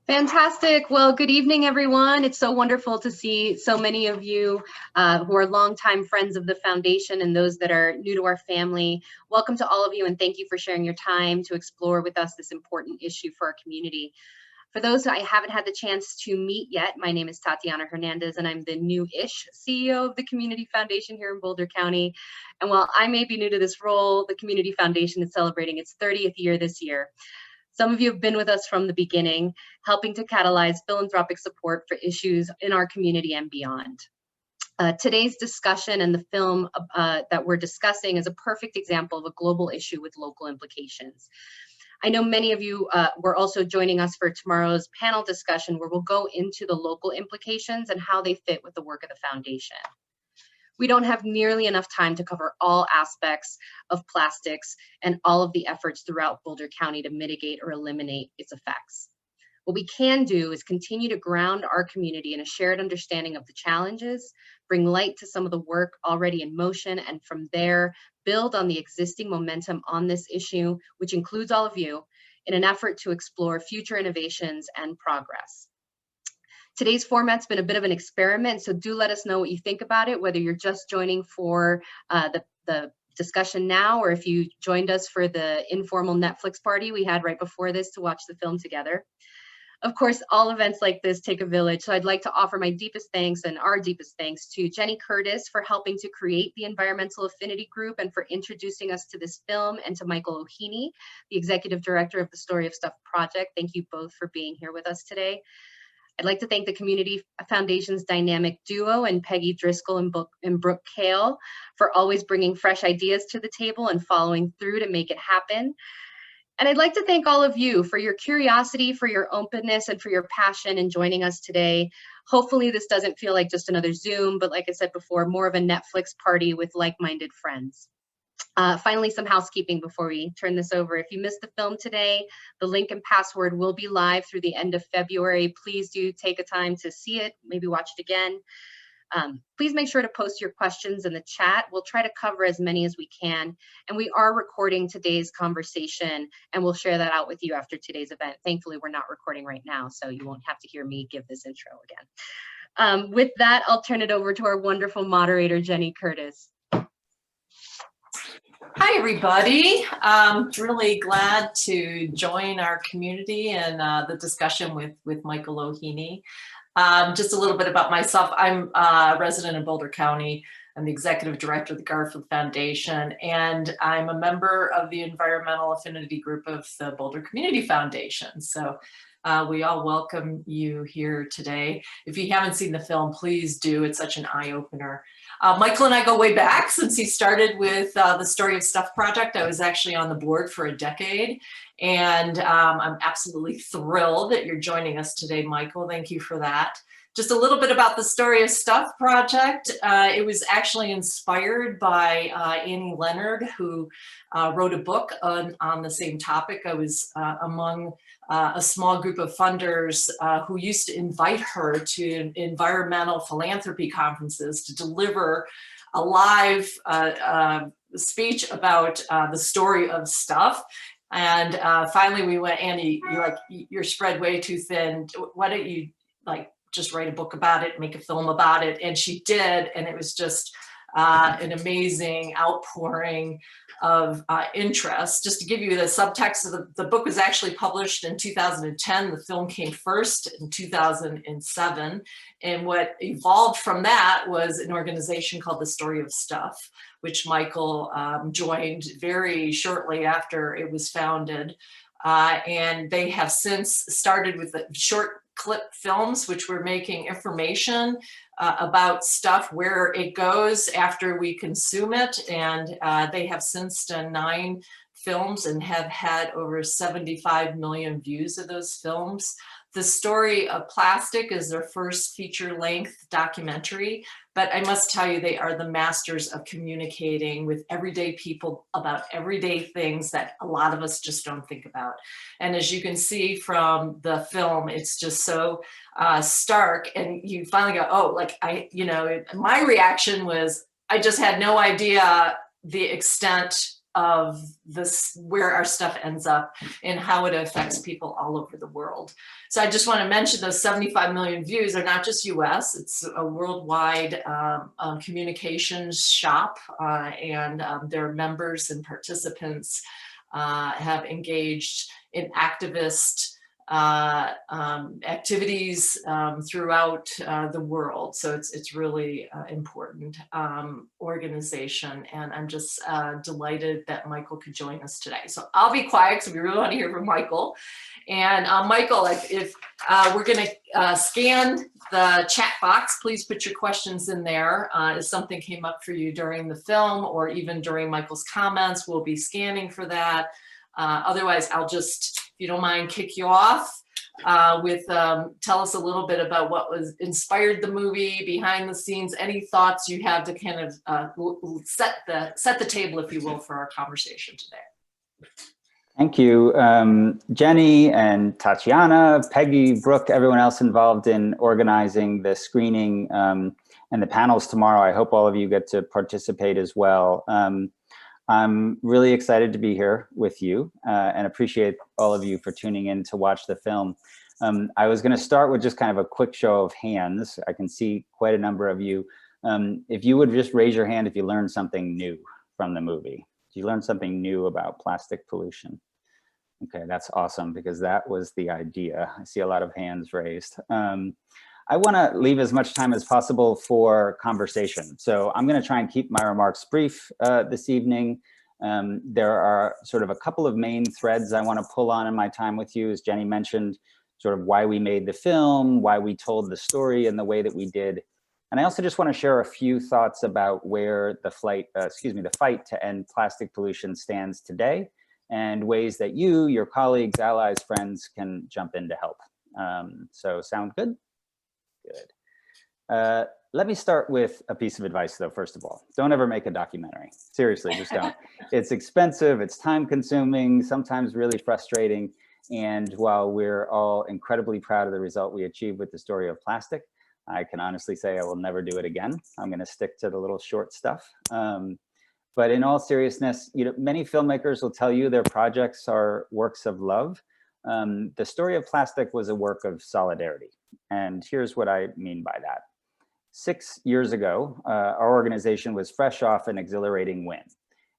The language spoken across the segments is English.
Fantastic. Well, good evening, everyone. It's so wonderful to see so many of you who are longtime friends of the foundation and those that are new to our family. Welcome to all of you, and thank you for sharing your time to explore with us this important issue for our community. For those who I haven't had the chance to meet yet, my name is Tatiana Hernandez, and I'm the new-ish CEO of the Community Foundation here in Boulder County. And while I may be new to this role, the Community Foundation is celebrating its 30th year this year. Some of you have been with us from the beginning, helping to catalyze philanthropic support for issues in our community and beyond. Today's discussion and the film that we're discussing is a perfect example of a global issue with local implications. I know many of you were also joining us for tomorrow's panel discussion where we'll go into the local implications and how they fit with the work of the foundation. We don't have nearly enough time to cover all aspects of plastics and all of the efforts throughout Boulder County to mitigate or eliminate its effects. What we can do is continue to ground our community in a shared understanding of the challenges, bring light to some of the work already in motion, and from there, build on the existing momentum on this issue, which includes all of you, in an effort to explore future innovations and progress. Today's format's been a bit of an experiment, so do let us know what you think about it, whether you're just joining for the discussion now, or if you joined us for the informal Netflix party we had right before this to watch the film together. Of course, all events like this take a village, so I'd like to offer my deepest thanks and our deepest thanks to Jennie Curtis for helping to create the Environmental Affinity Group and for introducing us to this film, and to Michael Lahini, the Executive Director of the Story of Stuff Project. Thank you both for being here with us today. I'd like to thank the Community Foundation's dynamic duo and Peggy Driscoll and Brooke Kale for always bringing fresh ideas to the table and following through to make it happen. And I'd like to thank all of you for your curiosity, for your openness, and for your passion in joining us today. Hopefully this doesn't feel like just another Zoom, but like I said before, more of a Netflix party with like-minded friends. Finally, some housekeeping before we turn this over. If you missed the film today, the link and password will be live through the end of February. Please do take a time to see it, maybe watch it again. Please make sure to post your questions in the chat. We'll try to cover as many as we can. And we are recording today's conversation, and we'll share that out with you after today's event. Thankfully, we're not recording right now, so you won't have to hear me give this intro again. With that, I'll turn it over to our wonderful moderator, Jennie Curtis. Hi, everybody. Really glad to join our community and the discussion with Michael Lahini. Just a little bit about myself. I'm a resident of Boulder County. I'm the executive director of the Garfield Foundation, and I'm a member of the Environmental Affinity Group of the Boulder Community Foundation. So we all welcome you here today. If you haven't seen the film, please do. It's such an eye-opener. Michael and I go way back since he started with the Story of Stuff project. I was actually on the board for a decade, and I'm absolutely thrilled that you're joining us today, Michael. Thank you for that. Just a little bit about the Story of Stuff project. It was actually inspired by Annie Leonard, who wrote a book on the same topic. I was among a small group of funders who used to invite her to environmental philanthropy conferences to deliver a live speech about the story of stuff. And finally we went, Annie, you're spread way too thin. Why don't you just write a book about it, make a film about it? And she did, and it was just an amazing outpouring of interest. Just to give you the subtext, of the book was actually published in 2010. The film came first in 2007. And what evolved from that was an organization called the Story of Stuff, which Michael joined very shortly after it was founded. And they have since started with the short clip films, which were making information about stuff, where it goes after we consume it. And they have since done 9 films and have had over 75 million views of those films. The Story of Plastic is their first feature-length documentary, but I must tell you, they are the masters of communicating with everyday people about everyday things that a lot of us just don't think about. And as you can see from the film, it's just so stark, and you finally go, oh, my reaction was, I just had no idea the extent this, where our stuff ends up and how it affects people all over the world. So I just want to mention those 75 million views are not just US, it's a worldwide communications shop, and their members and participants have engaged in activist activities throughout the world. So it's really important organization, and I'm just delighted that Michael could join us today. So I'll be quiet because we really want to hear from Michael. And Michael, if we're going to scan the chat box, please put your questions in there. If something came up for you during the film or even during Michael's comments, we'll be scanning for that. Otherwise, I'll just, if you don't mind, kick you off with tell us a little bit about what was inspired the movie, behind the scenes, any thoughts you have to kind of set the table, if you will, for our conversation today. Thank you, Jenny and Tatiana, Peggy, Brooke, everyone else involved in organizing the screening and the panels tomorrow. I hope all of you get to participate as well. I'm really excited to be here with you and appreciate all of you for tuning in to watch the film. I was going to start with just kind of a quick show of hands. I can see quite a number of you. If you would just raise your hand if you learned something new from the movie. Did you learn something new about plastic pollution? Okay, that's awesome, because that was the idea. I see a lot of hands raised. I want to leave as much time as possible for conversation. So I'm going to try and keep my remarks brief this evening. There are sort of a couple of main threads I want to pull on in my time with you. As Jenny mentioned, sort of why we made the film, why we told the story in the way that we did. And I also just want to share a few thoughts about where the fight to end plastic pollution stands today, and ways that you, your colleagues, allies, friends can jump in to help. So sound good? Good. Let me start with a piece of advice, though, first of all. Don't ever make a documentary. Seriously, just don't. It's expensive, it's time consuming, sometimes really frustrating. And while we're all incredibly proud of the result we achieved with the story of plastic, I can honestly say I will never do it again. I'm going to stick to the little short stuff. But in all seriousness, many filmmakers will tell you their projects are works of love. The story of plastic was a work of solidarity. And here's what I mean by that. 6 years ago, our organization was fresh off an exhilarating win.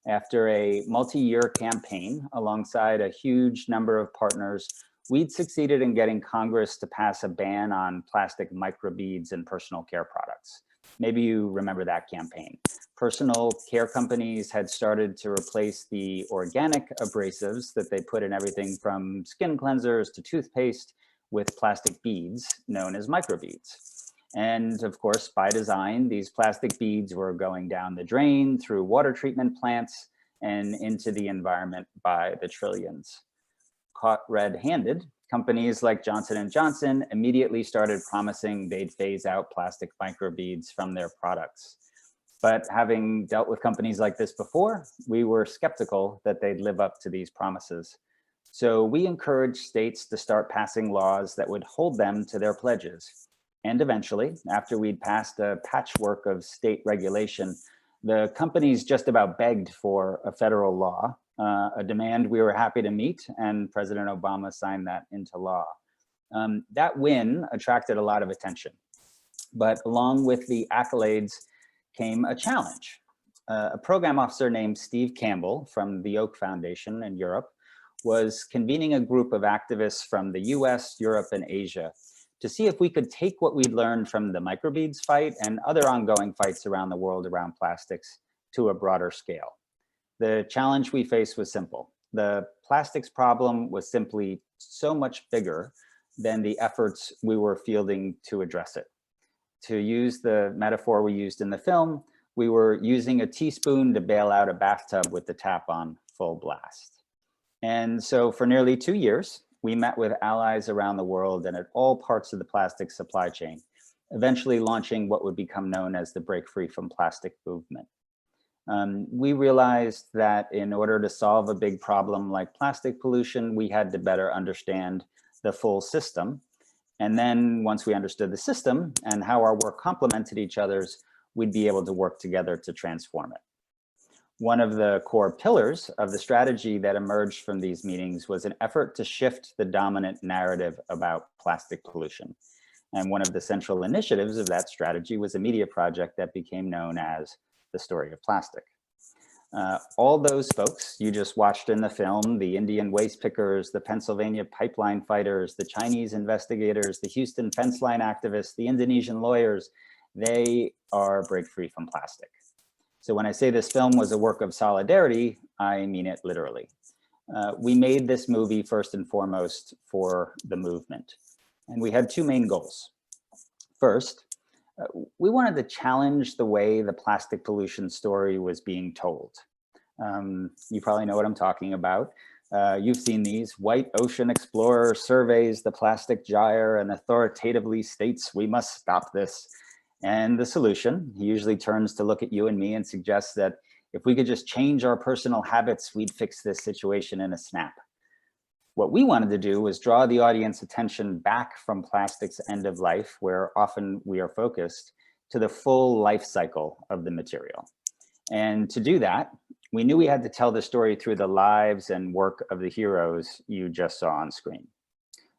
After a multi-year campaign alongside a huge number of partners, we'd succeeded in getting Congress to pass a ban on plastic microbeads in personal care products. Maybe you remember that campaign. Personal care companies had started to replace the organic abrasives that they put in everything from skin cleansers to toothpaste with plastic beads known as microbeads. And of course, by design, these plastic beads were going down the drain through water treatment plants and into the environment by the trillions. Caught red-handed, companies like Johnson & Johnson immediately started promising they'd phase out plastic microbeads from their products. But having dealt with companies like this before, we were skeptical that they'd live up to these promises. So we encouraged states to start passing laws that would hold them to their pledges. And eventually, after we'd passed a patchwork of state regulation, the companies just about begged for a federal law, a demand we were happy to meet, and President Obama signed that into law. That win attracted a lot of attention, but along with the accolades came a challenge. A program officer named Steve Campbell from the Oak Foundation in Europe was convening a group of activists from the US, Europe, and Asia to see if we could take what we'd learned from the microbeads fight and other ongoing fights around the world around plastics to a broader scale. The challenge we faced was simple. The plastics problem was simply so much bigger than the efforts we were fielding to address it. To use the metaphor we used in the film, we were using a teaspoon to bail out a bathtub with the tap on full blast. And so for nearly 2 years, we met with allies around the world and at all parts of the plastic supply chain, eventually launching what would become known as the Break Free from Plastic movement. We realized that in order to solve a big problem like plastic pollution, we had to better understand the full system. And then once we understood the system and how our work complemented each other's, we'd be able to work together to transform it. One of the core pillars of the strategy that emerged from these meetings was an effort to shift the dominant narrative about plastic pollution. And one of the central initiatives of that strategy was a media project that became known as The Story of Plastic. All those folks you just watched in the film, the Indian waste pickers, the Pennsylvania pipeline fighters, the Chinese investigators, the Houston fence line activists, the Indonesian lawyers, they are break free from plastic. So when I say this film was a work of solidarity, I mean it literally. We made this movie first and foremost for the movement. And we had two main goals. First, we wanted to challenge the way the plastic pollution story was being told. You probably know what I'm talking about. You've seen these. White ocean explorer surveys the plastic gyre and authoritatively states we must stop this. And the solution, he usually turns to look at you and me and suggests that if we could just change our personal habits, we'd fix this situation in a snap. What we wanted to do was draw the audience attention back from plastic's end of life, where often we are focused, to the full life cycle of the material. And to do that, we knew we had to tell the story through the lives and work of the heroes you just saw on screen.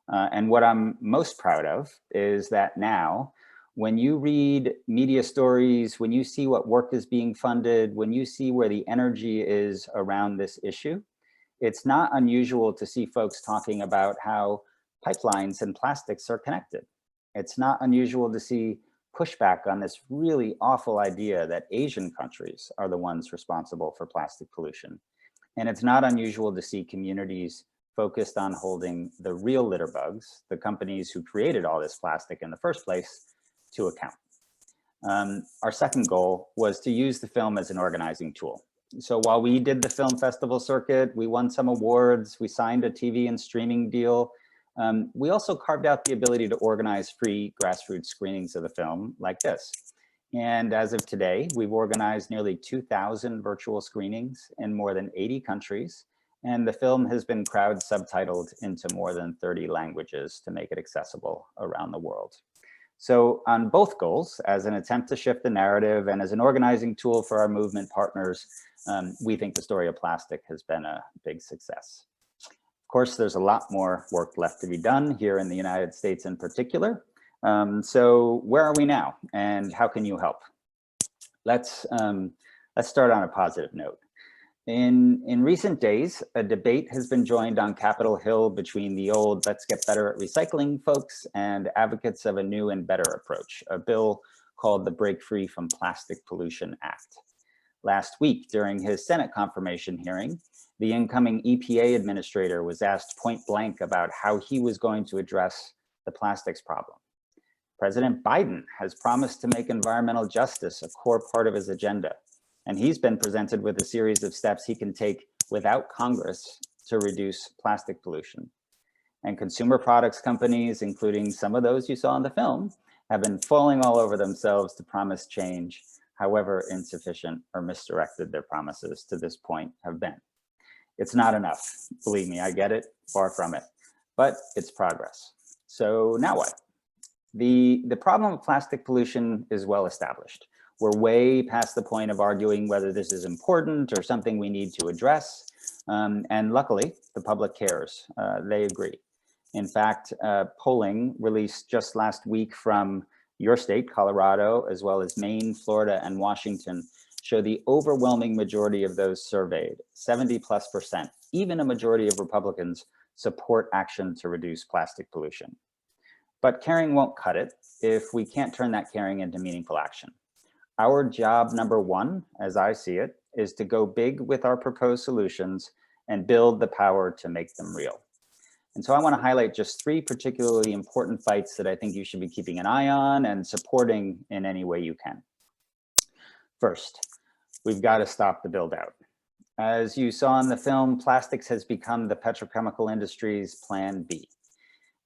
And what I'm most proud of is that now, when you read media stories, when you see what work is being funded, when you see where the energy is around this issue, it's not unusual to see folks talking about how pipelines and plastics are connected. It's not unusual to see pushback on this really awful idea that Asian countries are the ones responsible for plastic pollution. And it's not unusual to see communities focused on holding the real litter bugs, the companies who created all this plastic in the first place, to account. Our second goal was to use the film as an organizing tool. So while we did the film festival circuit, we won some awards, we signed a TV and streaming deal, we also carved out the ability to organize free grassroots screenings of the film like this. And as of today, we've organized nearly 2,000 virtual screenings in more than 80 countries. And the film has been crowd subtitled into more than 30 languages to make it accessible around the world. So on both goals, as an attempt to shift the narrative and as an organizing tool for our movement partners, we think the story of plastic has been a big success. Of course, there's a lot more work left to be done here in the United States in particular. So where are we now and how can you help? Let's start on a positive note. In recent days, a debate has been joined on Capitol Hill between the old "let's get better at recycling" folks and advocates of a new and better approach, a bill called the Break Free from Plastic Pollution Act. Last week, during his Senate confirmation hearing, the incoming EPA administrator was asked point blank about how he was going to address the plastics problem. President Biden has promised to make environmental justice a core part of his agenda. And he's been presented with a series of steps he can take without Congress to reduce plastic pollution. And consumer products companies, including some of those you saw in the film, have been falling all over themselves to promise change, however insufficient or misdirected their promises to this point have been. It's not enough. Believe me, I get it, far from it, but it's progress. So now what? The problem of plastic pollution is well established. We're way past the point of arguing whether this is important or something we need to address. And luckily, the public cares. They agree. In fact, polling released just last week from your state, Colorado, as well as Maine, Florida, and Washington, show the overwhelming majority of those surveyed, 70+%, even a majority of Republicans, support action to reduce plastic pollution. But caring won't cut it if we can't turn that caring into meaningful action. Our job number one, as I see it, is to go big with our proposed solutions and build the power to make them real. And so I want to highlight just 3 particularly important fights that I think you should be keeping an eye on and supporting in any way you can. First, we've got to stop the build out. As you saw in the film, plastics has become the petrochemical industry's plan B.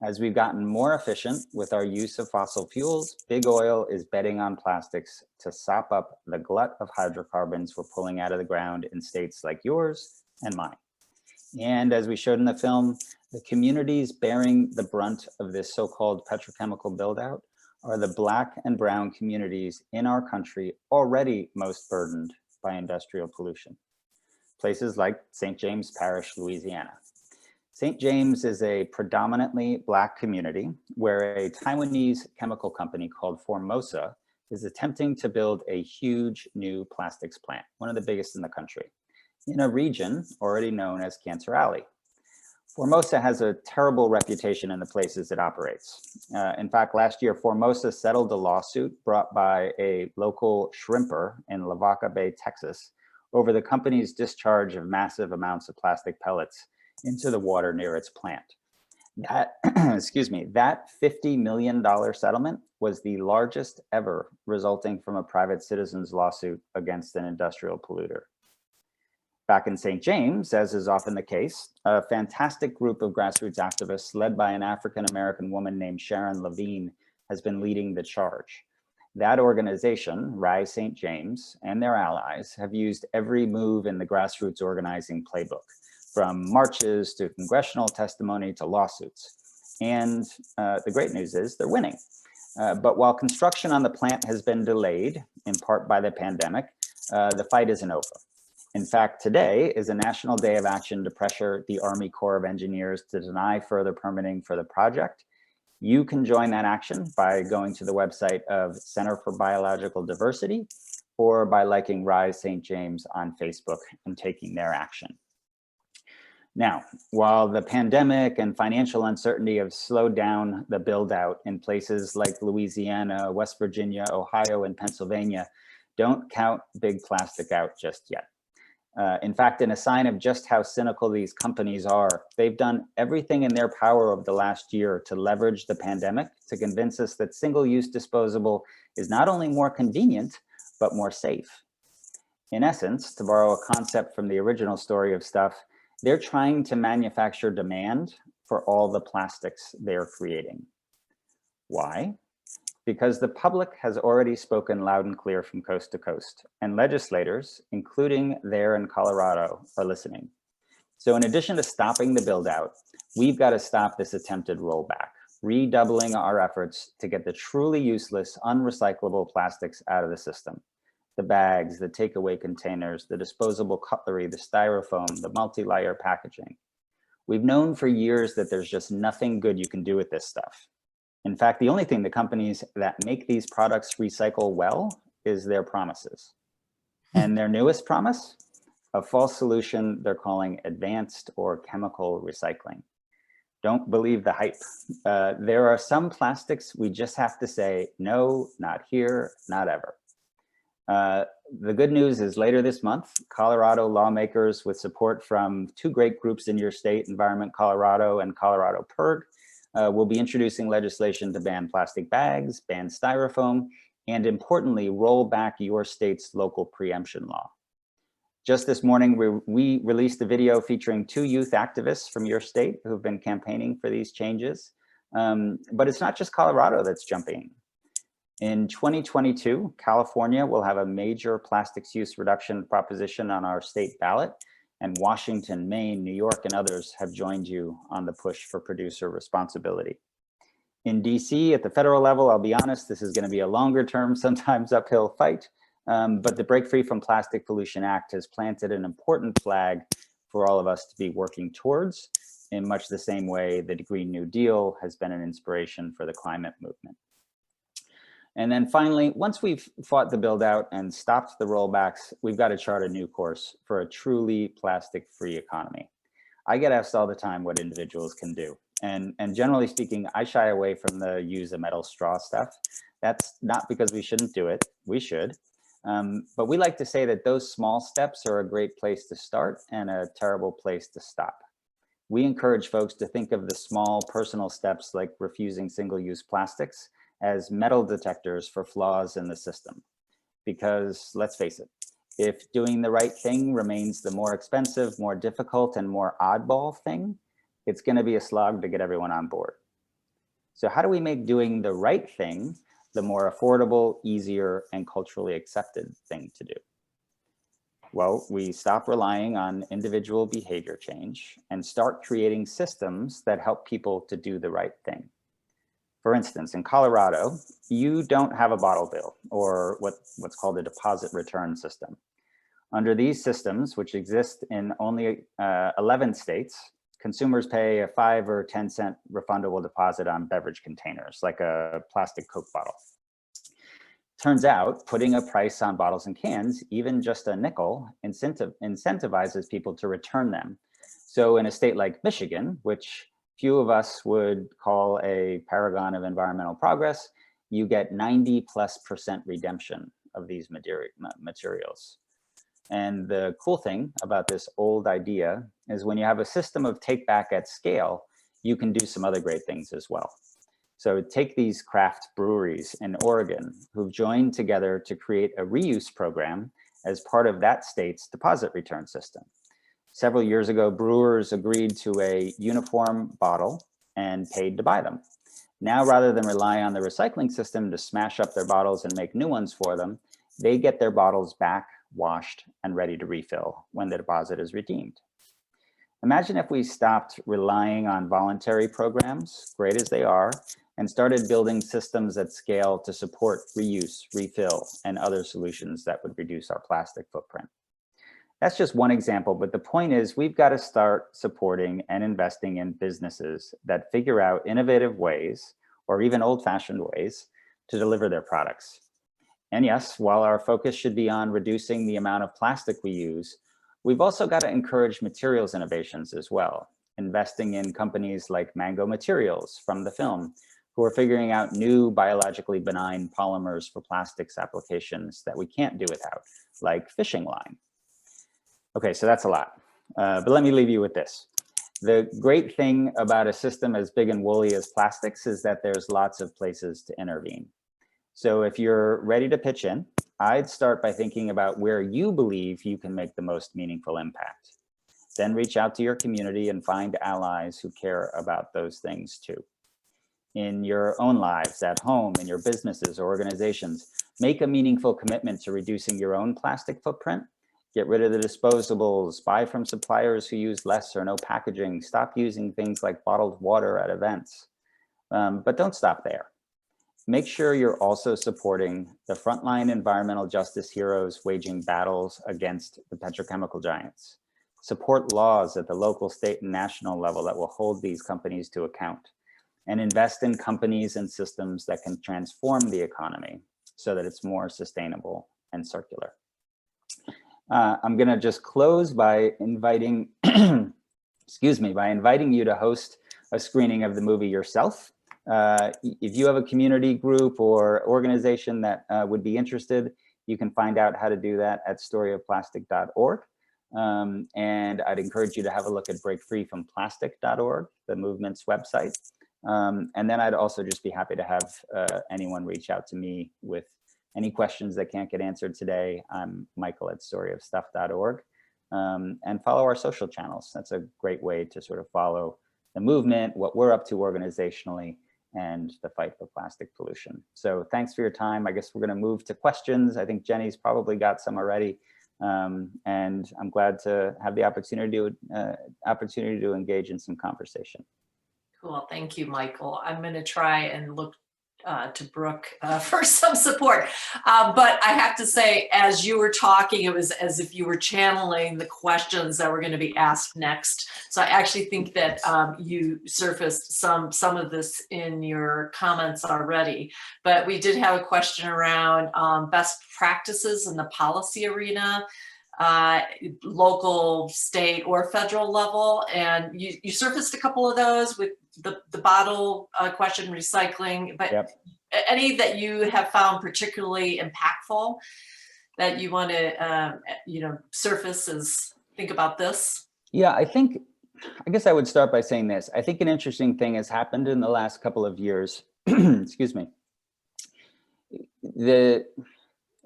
As we've gotten more efficient with our use of fossil fuels, big oil is betting on plastics to sop up the glut of hydrocarbons we're pulling out of the ground in states like yours and mine. And as we showed in the film, the communities bearing the brunt of this so-called petrochemical build-out are the Black and brown communities in our country already most burdened by industrial pollution. Places like St. James Parish, Louisiana. St. James is a predominantly Black community where a Taiwanese chemical company called Formosa is attempting to build a huge new plastics plant, one of the biggest in the country, in a region already known as Cancer Alley. Formosa has a terrible reputation in the places it operates. In fact, last year, Formosa settled a lawsuit brought by a local shrimper in Lavaca Bay, Texas, over the company's discharge of massive amounts of plastic pellets into the water near its plant. That, excuse me, that $50 million settlement was the largest ever resulting from a private citizen's lawsuit against an industrial polluter. Back in St. James, as is often the case, a fantastic group of grassroots activists led by an African-American woman named Sharon Levine has been leading the charge. That organization, Rise St. James, and their allies have used every move in the grassroots organizing playbook, from marches to congressional testimony to lawsuits. And the great news is they're winning. But while construction on the plant has been delayed, in part by the pandemic, the fight isn't over. In fact, today is a national day of action to pressure the Army Corps of Engineers to deny further permitting for the project. You can join that action by going to the website of Center for Biological Diversity or by liking Rise St. James on Facebook and taking their action. Now, while the pandemic and financial uncertainty have slowed down the build out in places like Louisiana, West Virginia, Ohio, and Pennsylvania, don't count big plastic out just yet. In fact, in a sign of just how cynical these companies are, they've done everything in their power over the last year to leverage the pandemic to convince us that single-use disposable is not only more convenient, but more safe. In essence, to borrow a concept from the original story of stuff, they're trying to manufacture demand for all the plastics they're creating. Why? Because the public has already spoken loud and clear from coast to coast, and legislators, including there in Colorado, are listening. So in addition to stopping the build out, we've got to stop this attempted rollback, redoubling our efforts to get the truly useless, unrecyclable plastics out of the system. The bags, the takeaway containers, the disposable cutlery, the styrofoam, the multi-layer packaging. We've known for years that there's just nothing good you can do with this stuff. In fact, the only thing the companies that make these products recycle well is their promises. And their newest promise, a false solution they're calling advanced or chemical recycling. Don't believe the hype. There are some plastics we just have to say, no, not here, not ever. The good news is later this month, Colorado lawmakers with support from two great groups in your state, Environment Colorado and Colorado PIRG, will be introducing legislation to ban plastic bags, ban styrofoam, and importantly, roll back your state's local preemption law. Just this morning, we released a video featuring two youth activists from your state who have been campaigning for these changes. But it's not just Colorado that's jumping. In 2022, California will have a major plastics use reduction proposition on our state ballot, and Washington, Maine, New York, and others have joined you on the push for producer responsibility. In DC, at the federal level, I'll be honest, this is going to be a longer term, sometimes uphill fight, but the Break Free from Plastic Pollution Act has planted an important flag for all of us to be working towards, in much the same way the Green New Deal has been an inspiration for the climate movement. And then finally, once we've fought the build out and stopped the rollbacks, we've got to chart a new course for a truly plastic-free economy. I get asked all the time what individuals can do. And generally speaking, I shy away from the use a metal straw stuff. That's not because we shouldn't do it, we should. But we like to say that those small steps are a great place to start and a terrible place to stop. We encourage folks to think of the small personal steps like refusing single-use plastics as metal detectors for flaws in the system. Because let's face it, if doing the right thing remains the more expensive, more difficult, and more oddball thing, it's gonna be a slog to get everyone on board. So how do we make doing the right thing the more affordable, easier, and culturally accepted thing to do? Well, we stop relying on individual behavior change and start creating systems that help people to do the right thing. For instance, in Colorado, you don't have a bottle bill or what's called a deposit return system. Under these systems, which exist in only 11 states, consumers pay a 5 or 10 cent refundable deposit on beverage containers, like a plastic Coke bottle. Turns out, putting a price on bottles and cans, even just a nickel, incentivizes people to return them. So in a state like Michigan, which few of us would call a paragon of environmental progress, you get 90+% redemption of these materials. And the cool thing about this old idea is when you have a system of take back at scale, you can do some other great things as well. So take these craft breweries in Oregon who've joined together to create a reuse program as part of that state's deposit return system. Several years ago, brewers agreed to a uniform bottle and paid to buy them. Now, rather than rely on the recycling system to smash up their bottles and make new ones for them, they get their bottles back, washed, and ready to refill when the deposit is redeemed. Imagine if we stopped relying on voluntary programs, great as they are, and started building systems at scale to support reuse, refill, and other solutions that would reduce our plastic footprint. That's just one example, but the point is we've got to start supporting and investing in businesses that figure out innovative ways, or even old-fashioned ways, to deliver their products. And yes, while our focus should be on reducing the amount of plastic we use, we've also got to encourage materials innovations as well, investing in companies like Mango Materials from the film, who are figuring out new biologically benign polymers for plastics applications that we can't do without, like fishing line. Okay, so that's a lot, but let me leave you with this. The great thing about a system as big and woolly as plastics is that there's lots of places to intervene. So if you're ready to pitch in, I'd start by thinking about where you believe you can make the most meaningful impact. Then reach out to your community and find allies who care about those things too. In your own lives, at home, in your businesses or organizations, make a meaningful commitment to reducing your own plastic footprint. Get rid of the disposables, buy from suppliers who use less or no packaging, stop using things like bottled water at events. But don't stop there. Make sure you're also supporting the frontline environmental justice heroes waging battles against the petrochemical giants. Support laws at the local, state, and national level that will hold these companies to account. And invest in companies and systems that can transform the economy so that it's more sustainable and circular. I'm going to just close by inviting, by inviting you to host a screening of the movie yourself. If you have a community group or organization that would be interested, you can find out how to do that at storyofplastic.org. And I'd encourage you to have a look at breakfreefromplastic.org, the movement's website. And then I'd also just be happy to have anyone reach out to me with any questions that can't get answered today. I'm Michael at storyofstuff.org. And follow our social channels. That's a great way to sort of follow the movement, what we're up to organizationally, and the fight for plastic pollution. So thanks for your time. I guess we're going to move to questions. I think Jenny's probably got some already. And I'm glad to have the opportunity to engage in some conversation. Cool, thank you, Michael. I'm going to try and look to Brooke for some support. But I have to say, as you were talking, it was as if you were channeling the questions that were going to be asked next. So I actually think that you surfaced some of this in your comments already. But we did have a question around best practices in the policy arena, local, state, or federal level. And you surfaced a couple of those with the bottle question, recycling, but yep. Any that you have found particularly impactful that you want to, surface as think about this? Yeah, I guess I would start by saying this. I think an interesting thing has happened in the last couple of years. Excuse me. The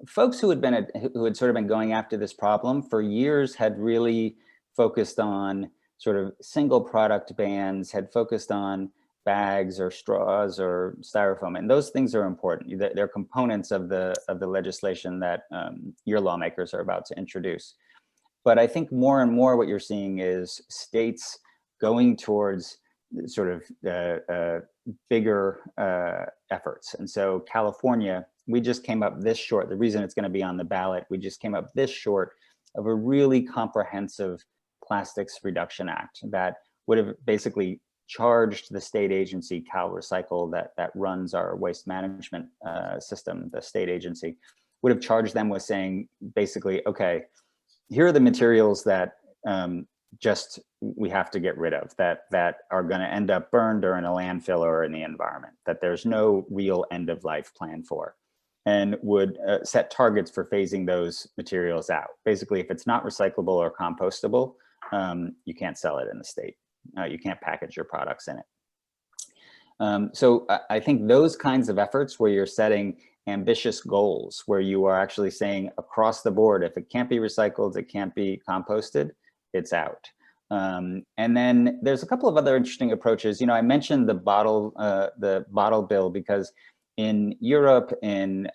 folks who had sort of been going after this problem for years had really focused on sort of single product bans, had focused on bags or straws or styrofoam, and those things are important. They're components of the legislation that your lawmakers are about to introduce. But I think more and more what you're seeing is states going towards sort of bigger efforts. And so California, we just came up this short. The reason it's going to be on the ballot, we just came up this short of a really comprehensive Plastics Reduction Act that would have basically charged the state agency, CalRecycle, that runs our waste management system, the state agency, would have charged them with saying, basically, okay, here are the materials that just we have to get rid of, that are going to end up burned or in a landfill or in the environment, that there's no real end of life plan for, and would set targets for phasing those materials out. Basically, if it's not recyclable or compostable, you can't sell it in the state. You can't package your products in it. So I think those kinds of efforts where you're setting ambitious goals, where you are actually saying across the board, if it can't be recycled, it can't be composted, it's out. And then there's a couple of other interesting approaches. You know, I mentioned the bottle bill because in Europe, in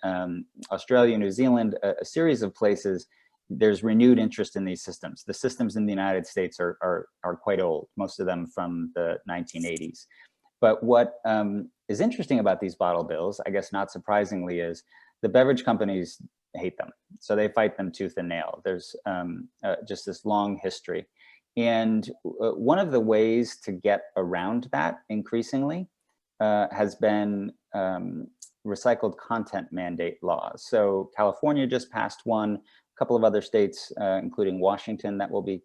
Australia, New Zealand, a series of places, there's renewed interest in these systems. The systems in the United States are quite old, most of them from the 1980s. But what is interesting about these bottle bills, I guess not surprisingly, is the beverage companies hate them. So they fight them tooth and nail. There's just this long history. And one of the ways to get around that increasingly has been recycled content mandate laws. So California just passed one, a couple of other states, including Washington, that will be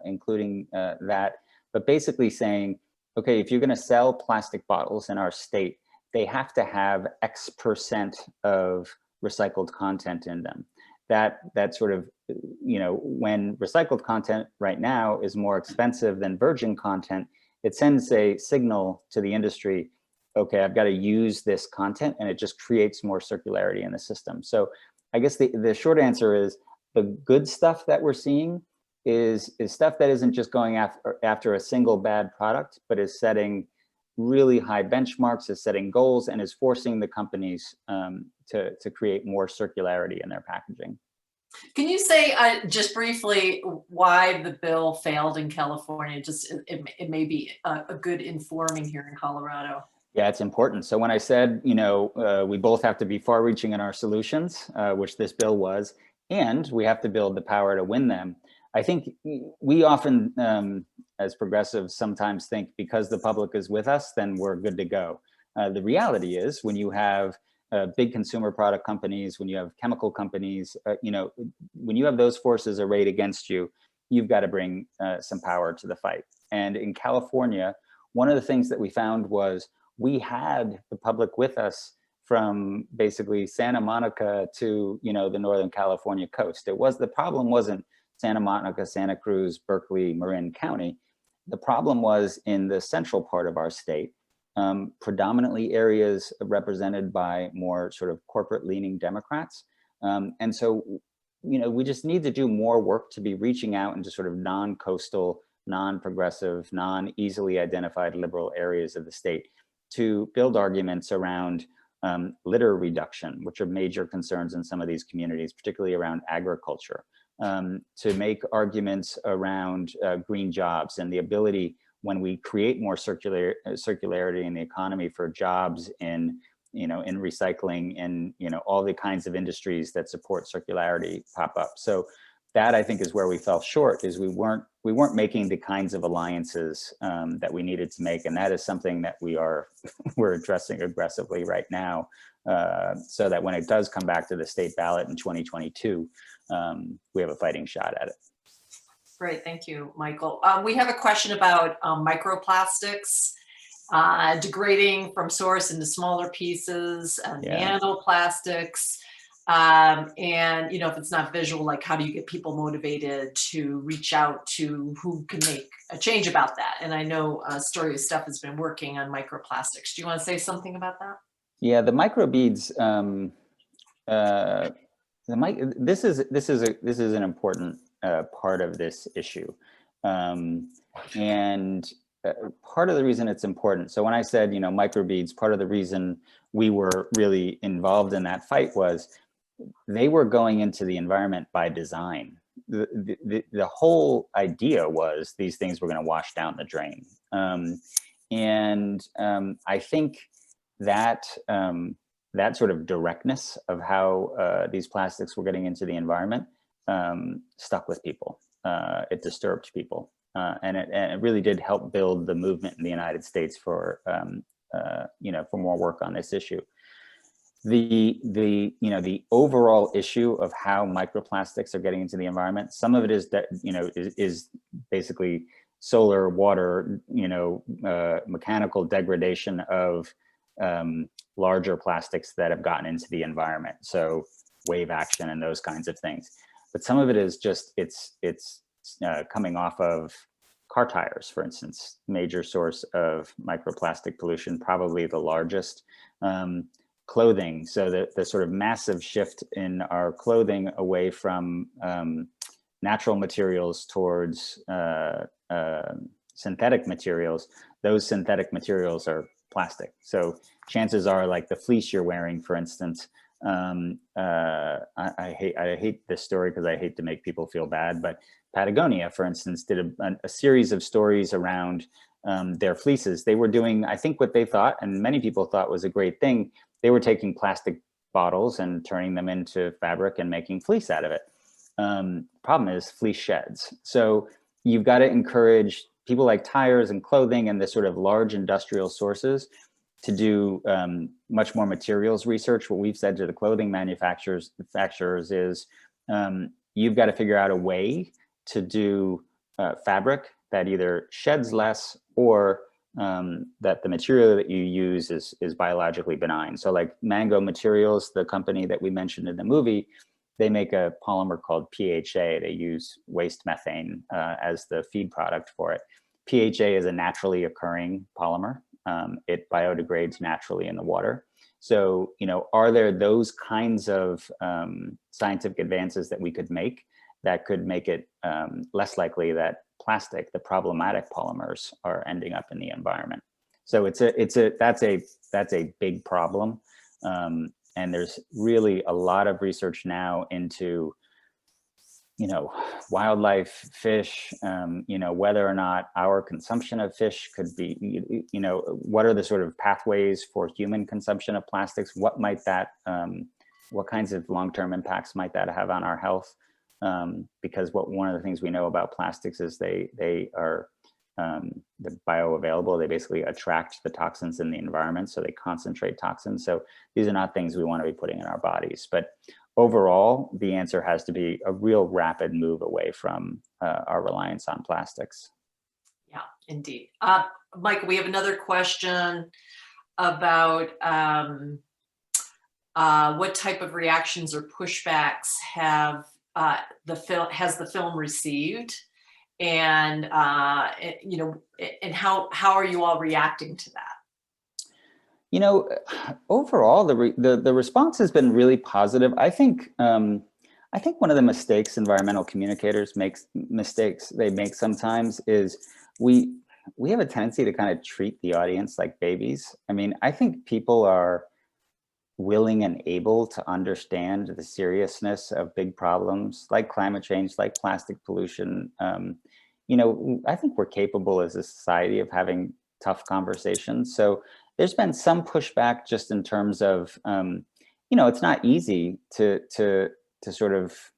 including that, but basically saying, okay, if you're going to sell plastic bottles in our state, they have to have X% of recycled content in them. That sort of, you know, when recycled content right now is more expensive than virgin content, it sends a signal to the industry, okay, I've got to use this content, and it just creates more circularity in the system. So I guess the short answer is the good stuff that we're seeing is stuff that isn't just going after a single bad product, but is setting really high benchmarks, is setting goals, and is forcing the companies to create more circularity in their packaging. Can you say just briefly why the bill failed in California? Just it may be a good informing here in Colorado. Yeah, it's important. So when I said, you know, we both have to be far-reaching in our solutions, which this bill was, and we have to build the power to win them. I think we often, as progressives, sometimes think because the public is with us, then we're good to go. The reality is when you have big consumer product companies, when you have chemical companies, you know, when you have those forces arrayed against you, you've got to bring some power to the fight. And in California, one of the things that we found was we had the public with us from basically Santa Monica to, you know, the Northern California coast. The problem wasn't Santa Monica, Santa Cruz, Berkeley, Marin County. The problem was in the central part of our state, predominantly areas represented by more sort of corporate leaning Democrats. And so, you know, we just need to do more work to be reaching out into sort of non-coastal, non-progressive, non-easily identified liberal areas of the state to build arguments around litter reduction, which are major concerns in some of these communities, particularly around agriculture. To make arguments around green jobs and the ability, when we create more circularity in the economy, for jobs in, you know, in recycling and, you know, all the kinds of industries that support circularity pop up. So that, I think, is where we fell short, is we weren't making the kinds of alliances that we needed to make, and that is something that we're addressing aggressively right now, so that when it does come back to the state ballot in 2022, we have a fighting shot at it. Great, thank you, Michael. We have a question about microplastics degrading from source into smaller pieces, nanoplastics. And, you know, if it's not visual, like how do you get people motivated to reach out to who can make a change about that? And I know Story of Steph has been working on microplastics. Do you want to say something about that? Yeah, the microbeads, this is an important part of this issue. And part of the reason it's important, so when I said, you know, microbeads, part of the reason we were really involved in that fight was they were going into the environment by design. The whole idea was these things were going to wash down the drain. I think that that sort of directness of how these plastics were getting into the environment stuck with people. It disturbed people, and it really did help build the movement in the United States for for more work on this issue. The overall issue of how microplastics are getting into the environment, some of it is that is basically solar, water, mechanical degradation of larger plastics that have gotten into the environment. So wave action and those kinds of things. But some of it is just it's coming off of car tires, for instance, major source of microplastic pollution, probably the largest. Clothing, so the sort of massive shift in our clothing away from natural materials towards synthetic materials. Those synthetic materials are plastic. So chances are, like the fleece you're wearing, for instance, I hate this story because I hate to make people feel bad, but Patagonia, for instance, did a series of stories around their fleeces. They were doing, I think, what they thought, and many people thought was a great thing. They were taking plastic bottles and turning them into fabric and making fleece out of it. Problem is, fleece sheds. So you've got to encourage people like tires and clothing and the sort of large industrial sources to do much more materials research. What we've said to the clothing manufacturers is you've got to figure out a way to do fabric that either sheds less or that the material that you use is biologically benign. So like Mango Materials, the company that we mentioned in the movie, they make a polymer called PHA. They use waste methane as the feed product for it. PHA is a naturally occurring polymer. It biodegrades naturally in the water. So, are there those kinds of scientific advances that we could make that could make it less likely that plastic, the problematic polymers, are ending up in the environment? So that's a big problem, and there's really a lot of research now into wildlife, fish, whether or not our consumption of fish could be, what are the sort of pathways for human consumption of plastics? What might that, what kinds of long-term impacts might that have on our health? Because one of the things we know about plastics is they are they're bioavailable. They basically attract the toxins in the environment, so they concentrate toxins. So these are not things we want to be putting in our bodies. But overall, the answer has to be a real rapid move away from our reliance on plastics. Yeah, indeed. Michael, we have another question about what type of reactions or pushbacks has the film received, and and how are you all reacting to that? Overall, the response has been really positive. I think one of the mistakes environmental communicators make sometimes is we have a tendency to kind of treat the audience like babies. I mean, I think people are willing and able to understand the seriousness of big problems like climate change, like plastic pollution. I think we're capable as a society of having tough conversations. So there's been some pushback just in terms of, it's not easy to sort of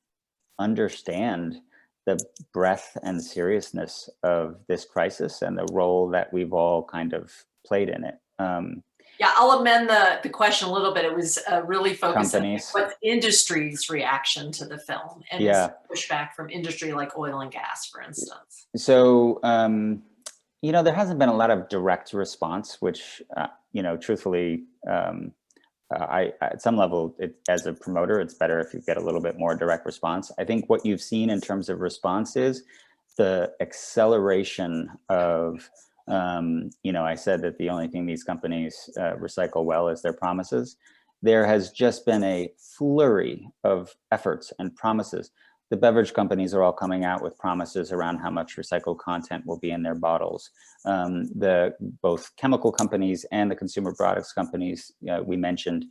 understand the breadth and seriousness of this crisis and the role that we've all kind of played in it. Yeah, I'll amend the question a little bit. It was really focused on what's industry's reaction to the film and pushback from industry like oil and gas, for instance. So, there hasn't been a lot of direct response, which, truthfully, at some level, as a promoter, it's better if you get a little bit more direct response. I think what you've seen in terms of response is the acceleration of, I said that the only thing these companies recycle well is their promises. There has just been a flurry of efforts and promises. The beverage companies are all coming out with promises around how much recycled content will be in their bottles. Both chemical companies and the consumer products companies we mentioned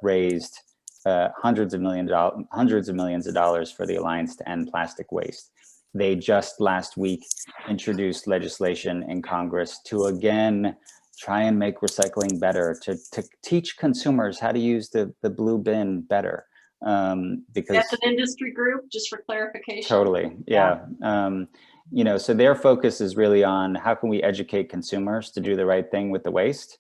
raised hundreds of millions of dollars for the Alliance to End Plastic Waste. They just last week introduced legislation in Congress to again try and make recycling better, to teach consumers how to use the blue bin better. because that's an industry group, just for clarification. Totally, yeah. You know, so their focus is really on how can we educate consumers to do the right thing with the waste,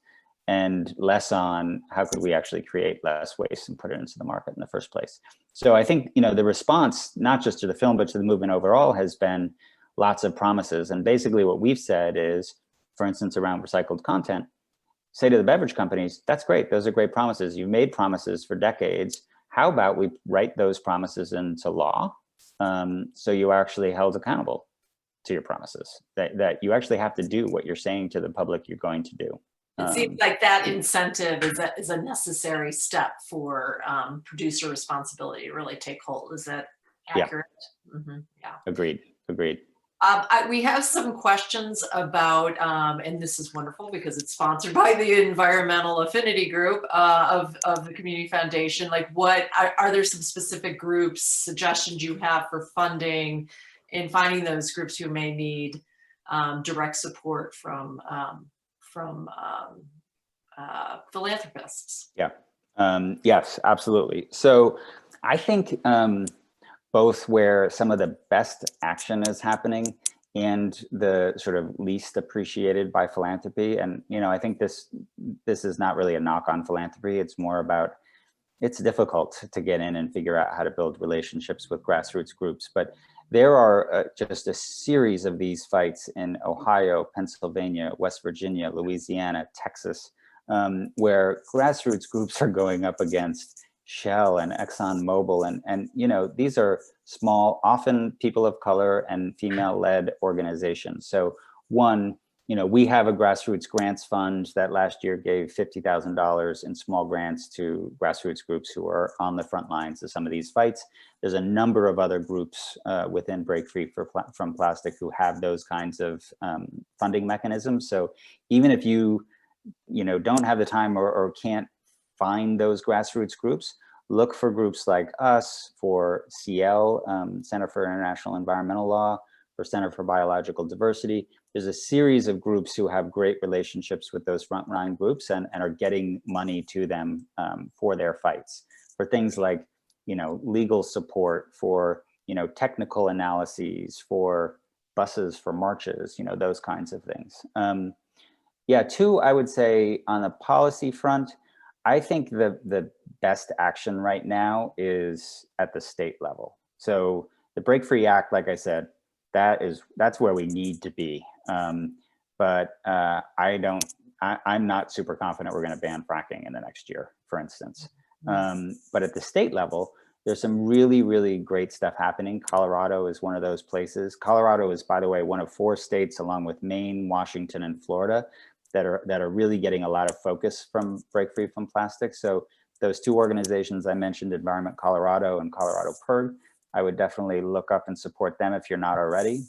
and less on how could we actually create less waste and put it into the market in the first place. So I think, you know, the response, not just to the film, but to the movement overall, has been lots of promises. And basically what we've said is, for instance, around recycled content, say to the beverage companies, that's great. Those are great promises. You've made promises for decades. How about we write those promises into law, so you are actually held accountable to your promises, that you actually have to do what you're saying to the public you're going to do. It seems like that incentive is a necessary step for producer responsibility to really take hold. Is that accurate? Yeah. Mm-hmm. Yeah. Agreed. We have some questions about, and this is wonderful because it's sponsored by the Environmental Affinity Group of the Community Foundation. Like, what are there some specific groups, suggestions you have for funding in finding those groups who may need direct support from philanthropists? Yeah. Yes, absolutely. So I think both where some of the best action is happening and the sort of least appreciated by philanthropy. And, you know, I think this is not really a knock on philanthropy. It's more about, it's difficult to get in and figure out how to build relationships with grassroots groups. But there are just a series of these fights in Ohio, Pennsylvania, West Virginia, Louisiana, Texas, where grassroots groups are going up against Shell and ExxonMobil, and you know, these are small, often people of color and female-led organizations. So one, you know, we have a grassroots grants fund that last year gave $50,000 in small grants to grassroots groups who are on the front lines of some of these fights. There's a number of other groups within Break Free from Plastic who have those kinds of funding mechanisms. So even if you know, don't have the time or can't find those grassroots groups, look for groups like us, for CL, Center for International Environmental Law, for Center for Biological Diversity. There's a series of groups who have great relationships with those frontline groups and are getting money to them for their fights, for things like, you know, legal support, for, you know, technical analyses, for buses, for marches, you know, those kinds of things. Yeah, two, I would say on the policy front, I think the best action right now is at the state level. So the Break Free Act, like I said, that's where we need to be. But I'm not super confident we're going to ban fracking in the next year, for instance. But at the state level, there's some really, really great stuff happening. Colorado is one of those places. Colorado is, by the way, one of 4 states, along with Maine, Washington, and Florida, that are really getting a lot of focus from Break Free from Plastic. So those 2 organizations I mentioned, Environment Colorado and Colorado PIRG, I would definitely look up and support them if you're not already.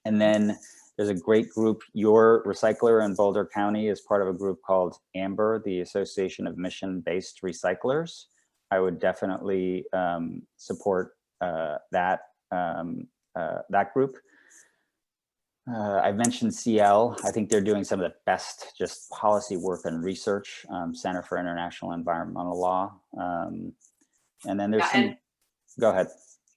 And then there's a great group, Your Recycler in Boulder County is part of a group called AMBER, the Association of Mission-Based Recyclers. I would definitely support that group. I mentioned CL. I think they're doing some of the best just policy work and research, Center for International Environmental Law. And then there's go ahead.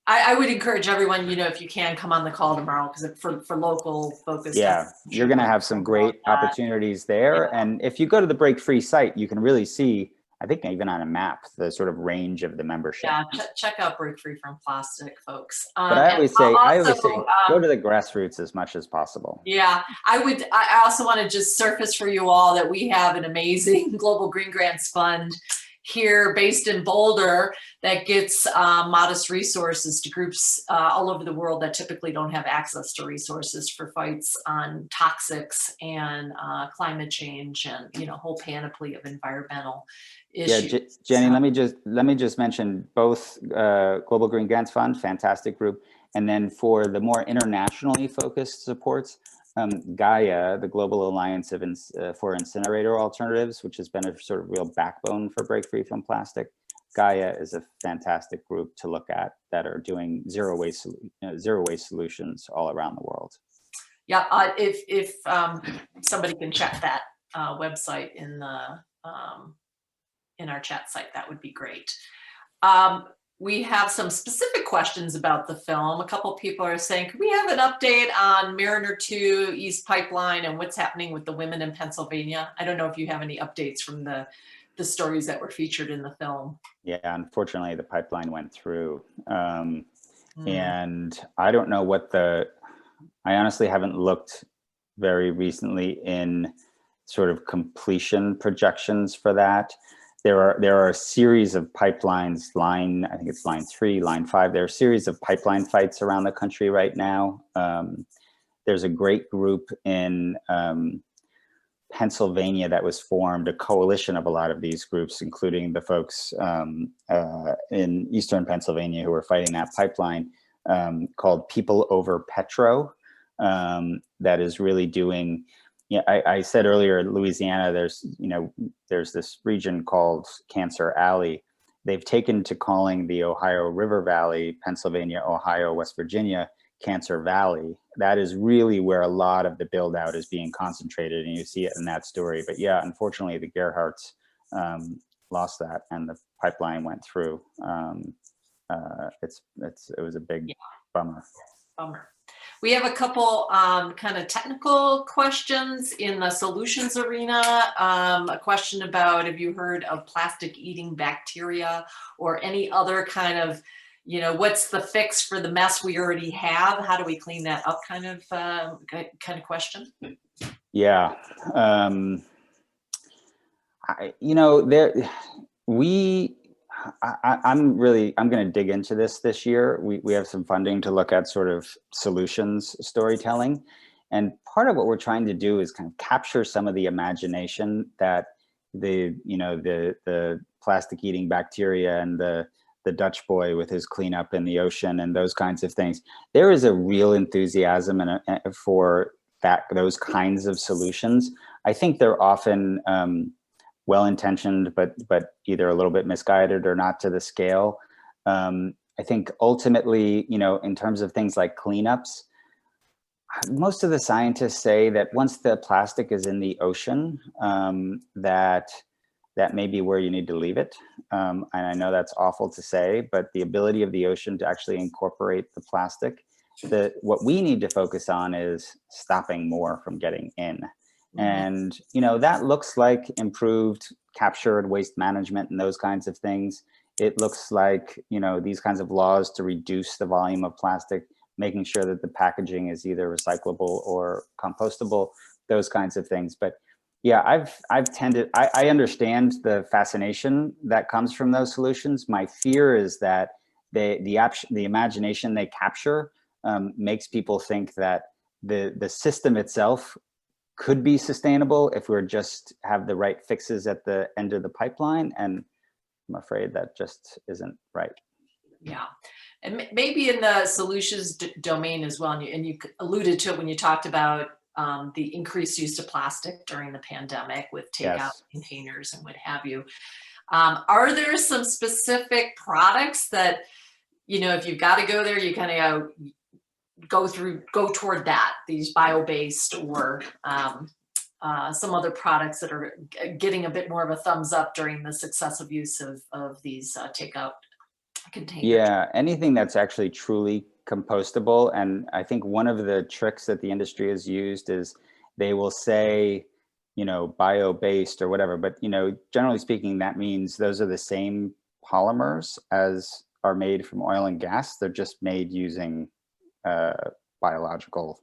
I would encourage everyone, you know, if you can, come on the call tomorrow, because for local focus. Yeah, you're going to have some great opportunities there. Yeah. And if you go to the Break Free site, you can really see, I think even on a map, the sort of range of the membership. Yeah, check out Break Free from Plastic, folks. But I always say, go to the grassroots as much as possible. Yeah, I also want to just surface for you all that we have an amazing Global Green Grants Fund here based in Boulder that gets modest resources to groups all over the world that typically don't have access to resources for fights on toxics and climate change and, you know, whole panoply of environmental issues. Yeah, Jenny, let me just mention both Global Green Grants Fund, fantastic group, and then for the more internationally focused supports, Gaia, the Global Alliance for Incinerator Alternatives, which has been a sort of real backbone for Break Free from Plastic. Gaia is a fantastic group to look at that are doing zero waste solutions all around the world. Yeah, if somebody can check that website in our chat site, that would be great. We have some specific questions about the film. A couple people are saying, could we have an update on Mariner 2 East Pipeline and what's happening with the women in Pennsylvania? I don't know if you have any updates from the stories that were featured in the film. Yeah, unfortunately, the pipeline went through. And I don't know what I honestly haven't looked very recently in sort of completion projections for that. There are a series of pipelines, I think it's line 3, line 5. There are a series of pipeline fights around the country right now. There's a great group in Pennsylvania that was formed, a coalition of a lot of these groups, including the folks in Eastern Pennsylvania who are fighting that pipeline, called People Over Petro, that is really doing. Yeah, I said earlier, Louisiana, there's this region called Cancer Alley. They've taken to calling the Ohio River Valley, Pennsylvania, Ohio, West Virginia, Cancer Valley. That is really where a lot of the build out is being concentrated, and you see it in that story. But yeah, unfortunately, the Gerhardts lost that, and the pipeline went through. It was a big bummer. We have a couple kind of technical questions in the solutions arena. A question about, have you heard of plastic eating bacteria or any other kind of, what's the fix for the mess we already have? How do we clean that up kind of question? Yeah. I'm going to dig into this year. We have some funding to look at sort of solutions storytelling. And part of what we're trying to do is kind of capture some of the imagination that the plastic eating bacteria and the Dutch boy with his cleanup in the ocean and those kinds of things. There is a real enthusiasm for those kinds of solutions. I think they're often well-intentioned, but either a little bit misguided or not to the scale. I think ultimately, in terms of things like cleanups, most of the scientists say that once the plastic is in the ocean, that may be where you need to leave it. And I know that's awful to say, but the ability of the ocean to actually incorporate the plastic, what we need to focus on is stopping more from getting in. And, that looks like improved capture and waste management and those kinds of things. It looks like, these kinds of laws to reduce the volume of plastic, making sure that the packaging is either recyclable or compostable, those kinds of things. But yeah, I understand the fascination that comes from those solutions. My fear is that the imagination they capture makes people think that the system itself could be sustainable if we're just have the right fixes at the end of the pipeline. And I'm afraid that just isn't right. Yeah. And maybe in the solutions domain as well, and you alluded to it when you talked about the increased use of plastic during the pandemic with takeout containers and what have you. Are there some specific products that, if you've got to go there, you kind of go toward that, these bio-based or some other products that are getting a bit more of a thumbs up during the successive use of these takeout containers? Yeah, anything that's actually truly compostable. And I think one of the tricks that the industry has used is they will say, bio-based or whatever, but, generally speaking, that means those are the same polymers as are made from oil and gas. They're just made using biological,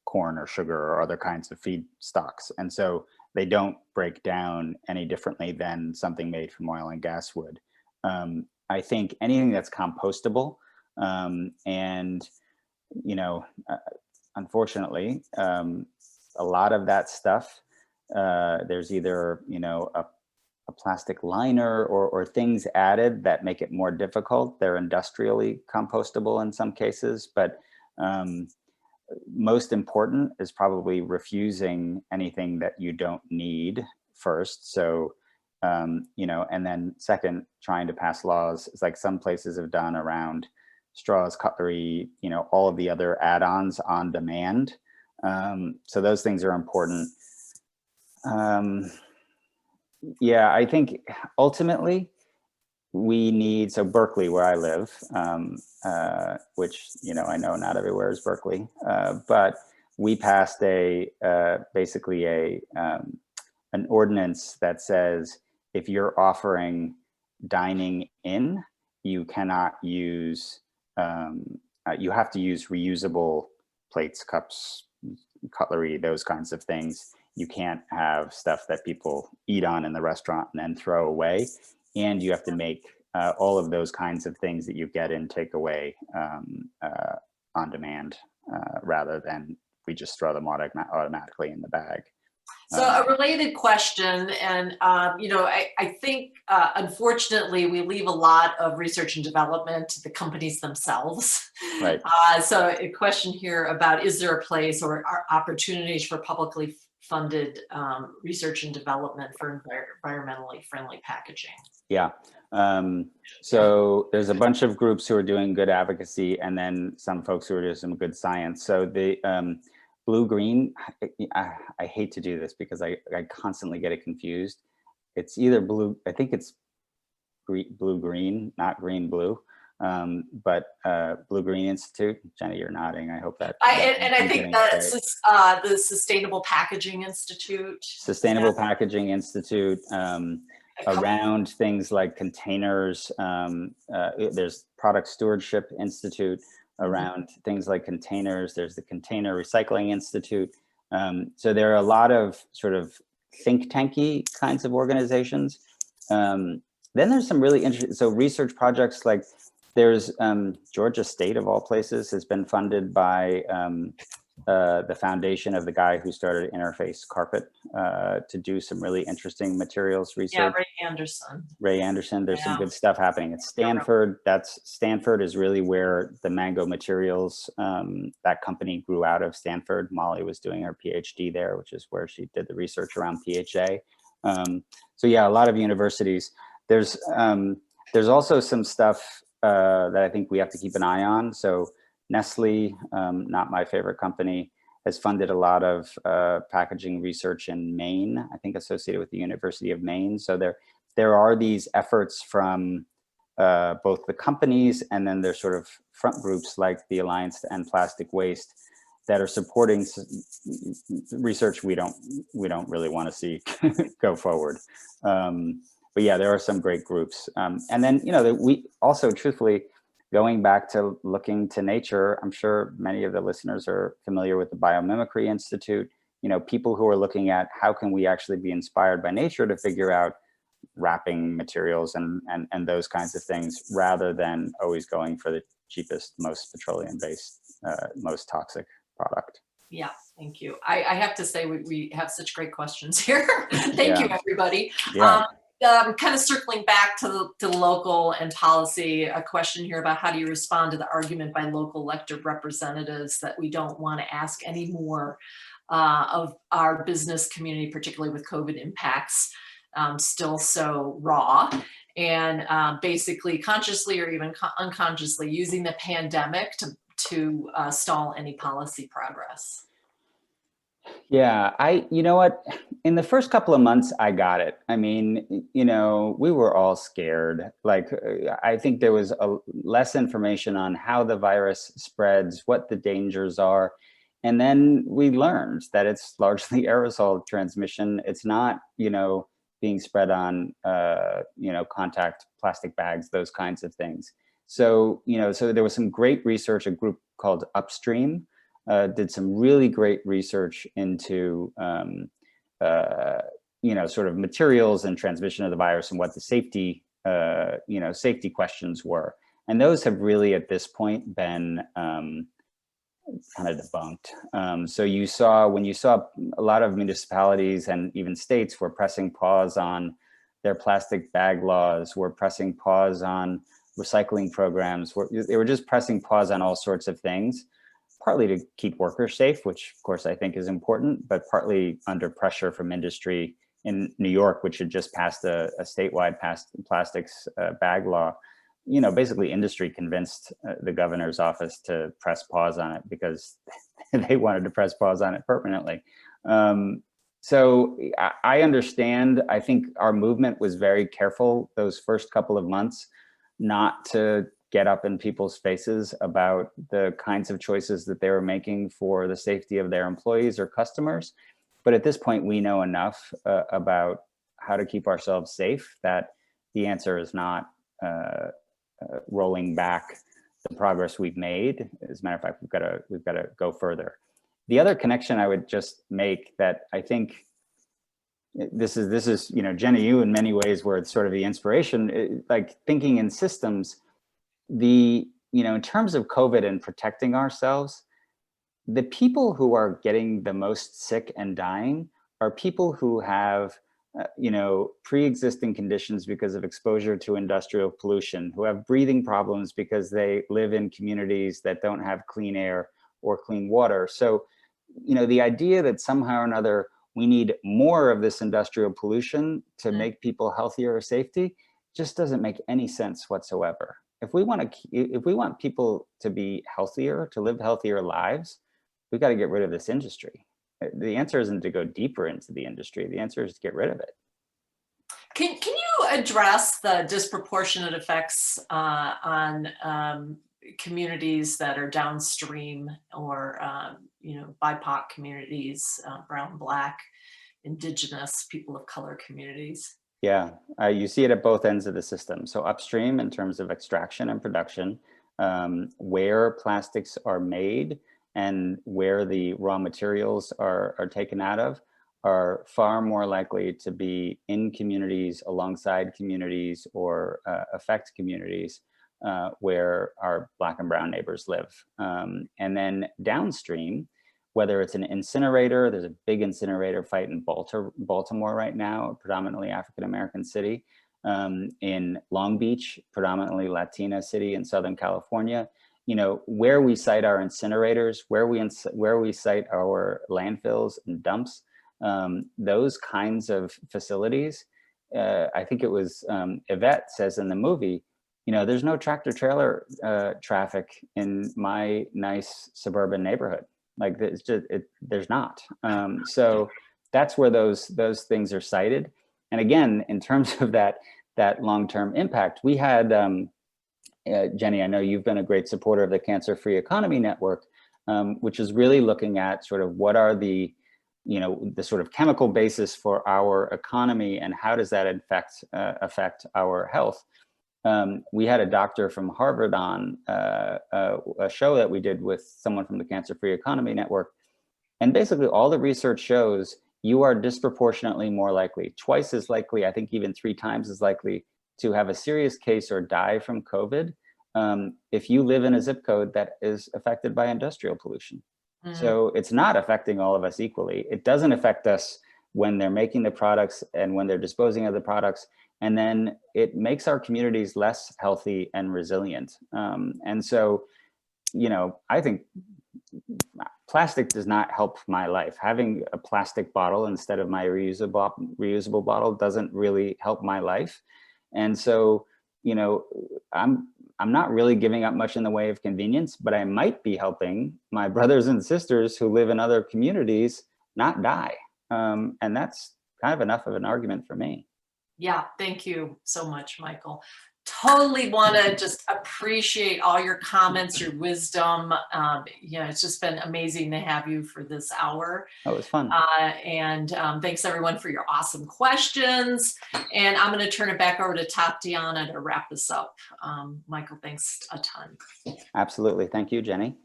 corn or sugar or other kinds of feedstocks. And so they don't break down any differently than something made from oil and gas would. I think anything that's compostable, and, unfortunately, a lot of that stuff, there's either, a plastic liner or things added that make it more difficult. They're industrially compostable in some cases, but most important is probably refusing anything that you don't need first. So, and then second, trying to pass laws. It's like some places have done around straws, cutlery, all of the other add-ons on demand. So those things are important. Yeah, I think ultimately we need, so Berkeley, where I live, which, I know not everywhere is Berkeley, but we passed basically an ordinance that says if you're offering dining in, you cannot use, you have to use reusable plates, cups, cutlery, those kinds of things. You can't have stuff that people eat on in the restaurant and then throw away. And you have to make all of those kinds of things that you get in takeaway on demand, rather than we just throw them automatically in the bag. So a related question, and I think unfortunately we leave a lot of research and development to the companies themselves. Right. So a question here about, is there a place or are opportunities for publicly funded research and development for environmentally friendly packaging? Yeah. So there's a bunch of groups who are doing good advocacy, and then some folks who are doing some good science. So the blue-green, I hate to do this because I constantly get it confused. It's either blue, I think it's blue-green, not green-blue, but Blue-Green Institute. Jenny, you're nodding. I hope that. I think that's the Sustainable Packaging Institute. Sustainable Packaging Institute. Around things like containers, there's Product Stewardship Institute. Around things like containers, there's the Container Recycling Institute. So there are a lot of sort of think tanky kinds of organizations. Then there's some really interesting, so research projects, like there's Georgia State, of all places, has been funded by the foundation of the guy who started Interface Carpet to do some really interesting materials research. Yeah, Ray Anderson. There's some good stuff happening at Stanford. Stanford is really where the Mango Materials, that company grew out of Stanford. Molly was doing her PhD there, which is where she did the research around PHA. So yeah, a lot of universities. There's also some stuff that I think we have to keep an eye on. So Nestle, not my favorite company, has funded a lot of packaging research in Maine, I think associated with the University of Maine. So there are these efforts from both the companies, and then there's sort of front groups like the Alliance to End Plastic Waste that are supporting research we don't really want to see go forward. But yeah, there are some great groups. And then, we also, truthfully, going back to looking to nature, I'm sure many of the listeners are familiar with the Biomimicry Institute, people who are looking at how can we actually be inspired by nature to figure out wrapping materials and those kinds of things, rather than always going for the cheapest, most petroleum-based, most toxic product. Yeah, thank you. I have to say we have such great questions here. Thank you, everybody. Yeah. Kind of circling back to the local and policy, a question here about how do you respond to the argument by local elected representatives that we don't want to ask any more of our business community, particularly with COVID impacts still so raw, and basically consciously or even unconsciously using the pandemic to stall any policy progress? Yeah, you know what? In the first couple of months, I got it. I mean, we were all scared. Like, I think there was less information on how the virus spreads, what the dangers are. And then we learned that it's largely aerosol transmission. It's not, being spread on, contact plastic bags, those kinds of things. So, so there was some great research, a group called Upstream, did some really great research into, sort of materials and transmission of the virus and what the safety, safety questions were. And those have really, at this point, been kind of debunked. So when you saw a lot of municipalities and even states were pressing pause on their plastic bag laws, were pressing pause on recycling programs, they were just pressing pause on all sorts of things, partly to keep workers safe, which of course I think is important, but partly under pressure from industry in New York, which had just passed a statewide plastics bag law. Basically industry convinced the governor's office to press pause on it because they wanted to press pause on it permanently. So I understand. I think our movement was very careful those first couple of months not to get up in people's faces about the kinds of choices that they were making for the safety of their employees or customers. But at this point, we know enough about how to keep ourselves safe that the answer is not rolling back the progress we've made. As a matter of fact, we've got to go further. The other connection I would just make that I think this is you know, Jennie, you in many ways were sort of the inspiration, like thinking in systems. You know, in terms of COVID and protecting ourselves, the people who are getting the most sick and dying are people who have you know, pre-existing conditions because of exposure to industrial pollution, who have breathing problems because they live in communities that don't have clean air or clean water. So, you know, the idea that somehow or another we need more of this industrial pollution to make people healthier or safety just doesn't make any sense whatsoever. If we want people to be healthier, to live healthier lives, we've got to get rid of this industry. The answer isn't to go deeper into the industry. The answer is to get rid of it. Can you address the disproportionate effects on communities that are downstream or you know, BIPOC communities, brown, Black, Indigenous, people of color communities? Yeah, you see it at both ends of the system. So upstream in terms of extraction and production, where plastics are made and where the raw materials are taken out of are far more likely to be in communities, alongside communities, or affect communities where our Black and brown neighbors live. And then downstream, whether it's an incinerator, there's a big incinerator fight in Baltimore right now, a predominantly African-American city. In Long Beach, predominantly Latina city in Southern California. You know, where we site our incinerators, where we site our landfills and dumps, those kinds of facilities, I think it was Yvette says in the movie, you know, there's no tractor trailer traffic in my nice suburban neighborhood. Like it's just, there's not. So that's where those things are cited. And again, in terms of that long-term impact, we had, Jennie, I know you've been a great supporter of the Cancer Free Economy Network, which is really looking at sort of what are the, you know, the sort of chemical basis for our economy and how does that affect our health. We had a doctor from Harvard on a show that we did with someone from the Cancer Free Economy Network. And basically all the research shows you are disproportionately more likely, twice as likely, I think even 3 times as likely to have a serious case or die from COVID if you live in a zip code that is affected by industrial pollution. So it's not affecting all of us equally. It doesn't affect us when they're making the products and when they're disposing of the products. And then it makes our communities less healthy and resilient. And so, you know, I think plastic does not help my life. Having a plastic bottle instead of my reusable bottle doesn't really help my life. And so, you know, I'm not really giving up much in the way of convenience, but I might be helping my brothers and sisters who live in other communities not die. And that's kind of enough of an argument for me. Yeah, thank you so much, Michael. Totally want to just appreciate all your comments, your wisdom. Yeah, it's just been amazing to have you for this hour. Oh, it was fun. And thanks everyone for your awesome questions. And I'm going to turn it back over to Tatiana to wrap this up. Michael, thanks a ton. Absolutely. Thank you, Jennie.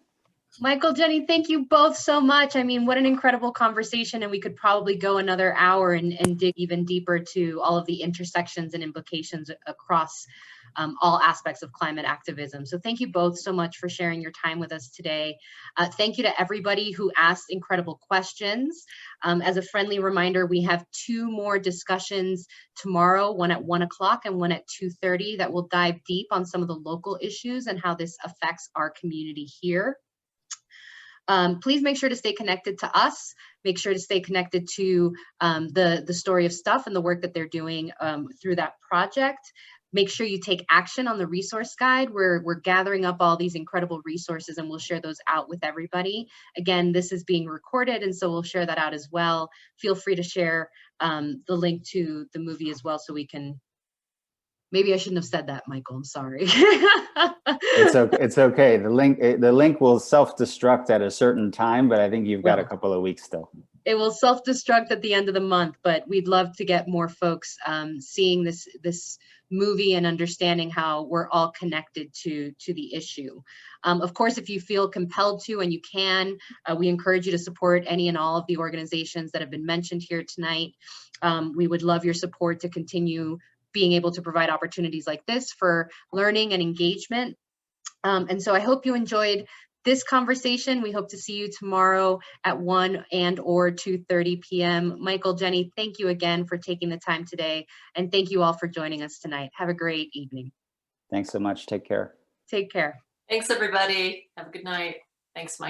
Michael, Jennie, thank you both so much. I mean, what an incredible conversation, and we could probably go another hour and dig even deeper to all of the intersections and implications across all aspects of climate activism. So thank you both so much for sharing your time with us today. Thank you to everybody who asked incredible questions. As a friendly reminder, we have 2 more discussions tomorrow, one at 1 o'clock and one at 2:30 that will dive deep on some of the local issues and how this affects our community here. Please make sure to stay connected to us Make sure to stay connected to the Story of Stuff and the work that they're doing through that project. Make sure you take action on the resource guide. We're gathering up all these incredible resources, and we'll share those out with everybody. Again, this is being recorded, and so we'll share that out as well. Feel free to share the link to the movie as well, so we can. Maybe I shouldn't have said that, Michael. I'm sorry. It's okay. It's okay. The link will self-destruct at a certain time, but I think you've got a couple of weeks still. It will self-destruct at the end of the month, but we'd love to get more folks seeing this movie and understanding how we're all connected to the issue. Of course, if you feel compelled to and you can, we encourage you to support any and all of the organizations that have been mentioned here tonight. We would love your support to continue being able to provide opportunities like this for learning and engagement. And so I hope you enjoyed this conversation. We hope to see you tomorrow at 1 and/or 2:30 p.m. Michael, Jenny, thank you again for taking the time today. And thank you all for joining us tonight. Have a great evening. Thanks so much. Take care. Take care. Thanks, everybody. Have a good night. Thanks, Mike.